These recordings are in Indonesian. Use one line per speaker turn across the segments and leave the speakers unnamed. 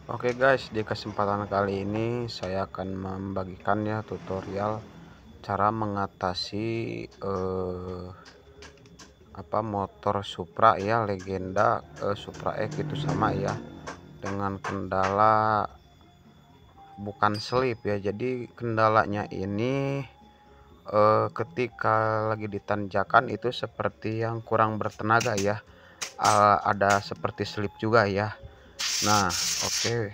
Oke guys, di kesempatan kali ini saya akan membagikan ya tutorial cara mengatasi motor Supra ya legenda Supra X itu sama ya dengan kendala bukan selip ya. Jadi kendalanya ini ketika lagi ditanjakan itu seperti yang kurang bertenaga ya. Ada seperti selip juga ya. Nah, oke.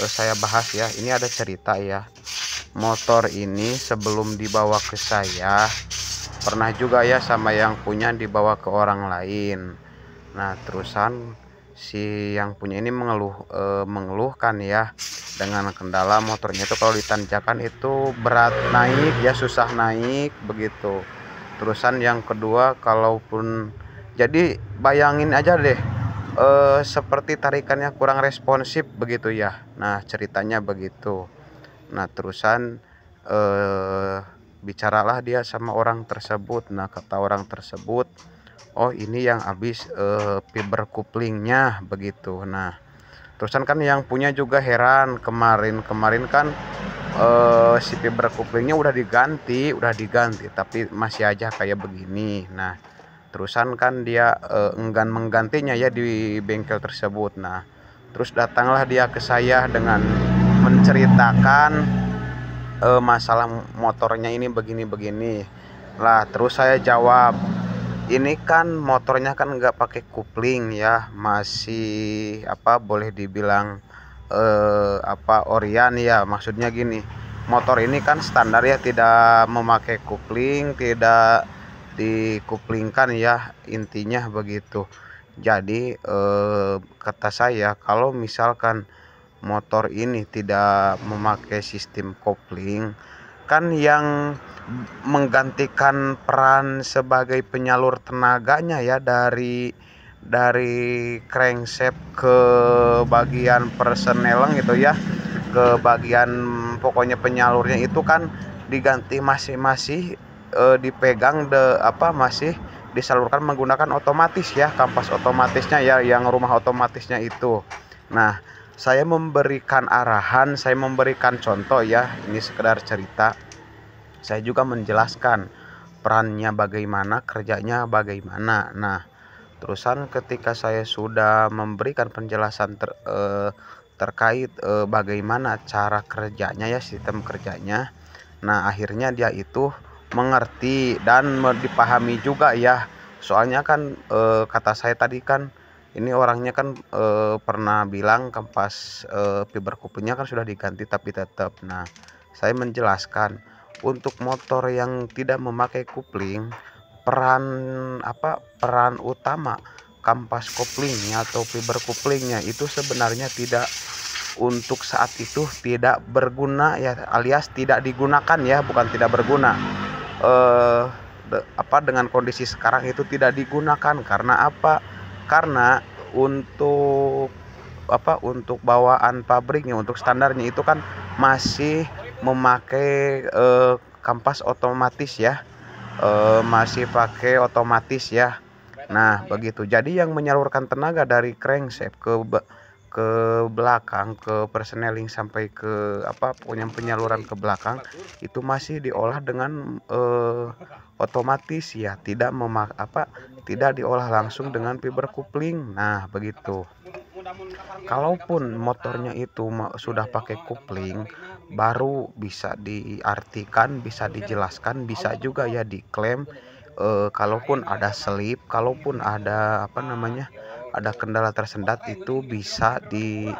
Saya bahas ya. Ini ada cerita ya. Motor ini sebelum dibawa ke saya pernah juga ya sama yang punya dibawa ke orang lain. Nah, terusan si yang punya ini mengeluhkan ya dengan kendala motornya itu kalau ditanjakan itu berat naik ya, susah naik begitu. Terusan yang kedua, kalaupun jadi bayangin aja deh, seperti tarikannya kurang responsif begitu ya. Nah, ceritanya begitu. Nah, terusan eh bicaralah dia sama orang tersebut. Nah, kata orang tersebut, oh ini yang habis fiber couplingnya begitu. Nah, terusan kan yang punya juga heran, kemarin kan si fiber couplingnya udah diganti tapi masih aja kayak begini. Nah, terusan kan dia enggan menggantinya ya di bengkel tersebut. Nah, terus datanglah dia ke saya dengan menceritakan masalah motornya ini begini-begini lah. Terus saya jawab, ini kan motornya kan nggak pakai kupling ya, masih boleh dibilang orian ya. Maksudnya gini, motor ini kan standar ya, tidak memakai kupling, tidak dikuplingkan ya, intinya begitu. Jadi kata saya, kalau misalkan motor ini tidak memakai sistem kopling, kan yang menggantikan peran sebagai penyalur tenaganya ya dari crankshaft ke bagian persneling gitu ya, ke bagian pokoknya penyalurnya itu kan diganti, masih dipegang masih disalurkan menggunakan otomatis ya, kampas otomatisnya ya, yang rumah otomatisnya itu. Nah, saya memberikan arahan, saya memberikan contoh ya, ini sekedar cerita. Saya juga menjelaskan perannya bagaimana, kerjanya bagaimana. Nah, terusan ketika saya sudah memberikan penjelasan terkait bagaimana cara kerjanya ya, sistem kerjanya. Nah, akhirnya dia itu mengerti dan dipahami juga ya. Soalnya kan kata saya tadi kan, ini orangnya kan pernah bilang kampas fiber couplingnya kan sudah diganti tapi tetap. Nah, saya menjelaskan untuk motor yang tidak memakai kupling, peran peran utama kampas koplingnya atau fiber couplingnya itu sebenarnya tidak, untuk saat itu tidak berguna ya, alias tidak digunakan ya, bukan tidak berguna. eh dengan kondisi sekarang itu tidak digunakan karena apa? Karena untuk untuk bawaan pabriknya, untuk standarnya itu kan masih memakai kampas otomatis ya, masih pakai otomatis ya. Nah, begitu. Jadi yang menyalurkan tenaga dari crankshaft ke belakang, ke persneling sampai ke pokoknya penyaluran ke belakang itu masih diolah dengan otomatis ya, tidak diolah langsung dengan fiber coupling. Nah, begitu. Kalaupun motornya itu sudah pakai kupling, baru bisa diartikan, bisa dijelaskan, bisa juga ya diklaim. Kalaupun ada selip, kalaupun ada ada kendala tersendat, itu bisa di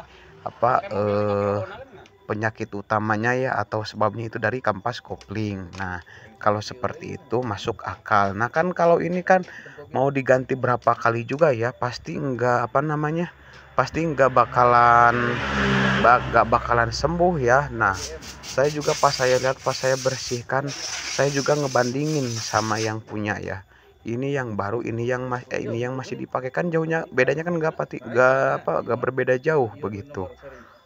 penyakit utamanya ya, atau sebabnya itu dari kampas kopling. Nah, kalau seperti itu masuk akal. Nah, kan kalau ini kan mau diganti berapa kali juga ya, pasti enggak pasti nggak bakalan sembuh ya. Nah, saya juga pas saya lihat, pas saya bersihkan, saya juga ngebandingin sama yang punya ya. Ini yang baru, ini yang masih dipakai, kan jauhnya bedanya kan nggak berbeda jauh begitu.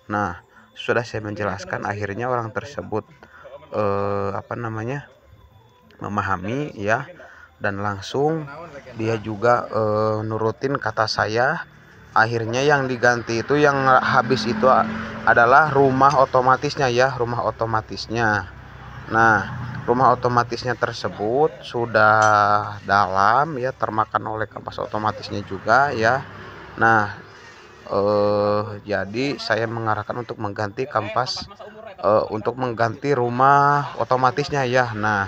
Nah, sudah saya menjelaskan, akhirnya orang tersebut eh, apa namanya memahami ya, dan langsung dia juga nurutin kata saya. akhirnya yang diganti itu yang habis itu adalah rumah otomatisnya ya, rumah otomatisnya. Nah, rumah otomatisnya tersebut sudah dalam ya, termakan oleh kampas otomatisnya juga ya. Nah, jadi saya mengarahkan untuk mengganti kampas, untuk mengganti rumah otomatisnya ya. Nah,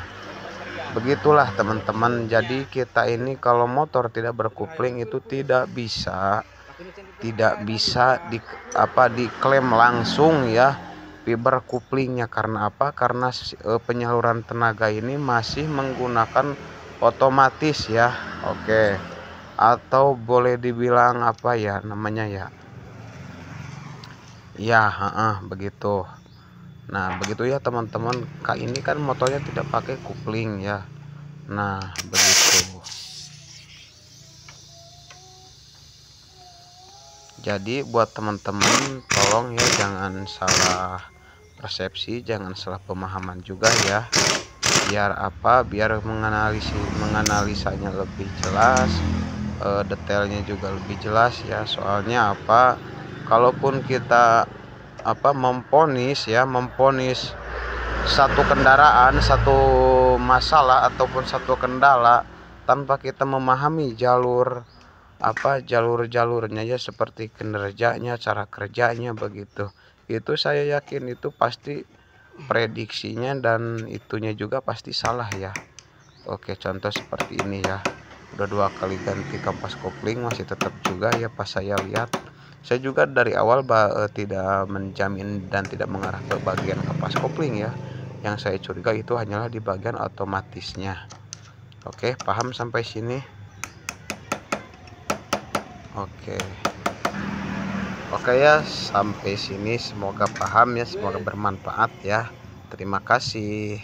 begitulah teman-teman. Jadi kita ini kalau motor tidak berkupling itu tidak bisa diklaim langsung ya fiber couplingnya. Karena apa? Karena penyaluran tenaga ini masih menggunakan otomatis ya. Oke, atau boleh dibilang apa ya namanya ya, ya begitu. Nah begitu ya teman-teman, ini kan motornya tidak pakai kupling ya. Nah begitu. Jadi buat teman-teman tolong ya jangan salah persepsi, jangan salah pemahaman juga ya. Biar apa? Biar menganalisanya lebih jelas, detailnya juga lebih jelas ya. Soalnya apa? Kalaupun kita memponis satu kendaraan, satu masalah ataupun satu kendala tanpa kita memahami jalurnya ya, seperti kinerjanya, cara kerjanya begitu, itu saya yakin itu pasti prediksinya dan itunya juga pasti salah ya. Oke, contoh seperti ini ya, udah 2 kali ganti kampas kopling masih tetap juga ya. Pas saya lihat, saya juga dari awal tidak menjamin dan tidak mengarah ke bagian kampas kopling ya. Yang saya curiga itu hanyalah di bagian otomatisnya. Oke, paham sampai sini? Oke ya, sampai sini semoga paham ya, semoga bermanfaat ya. Terima kasih.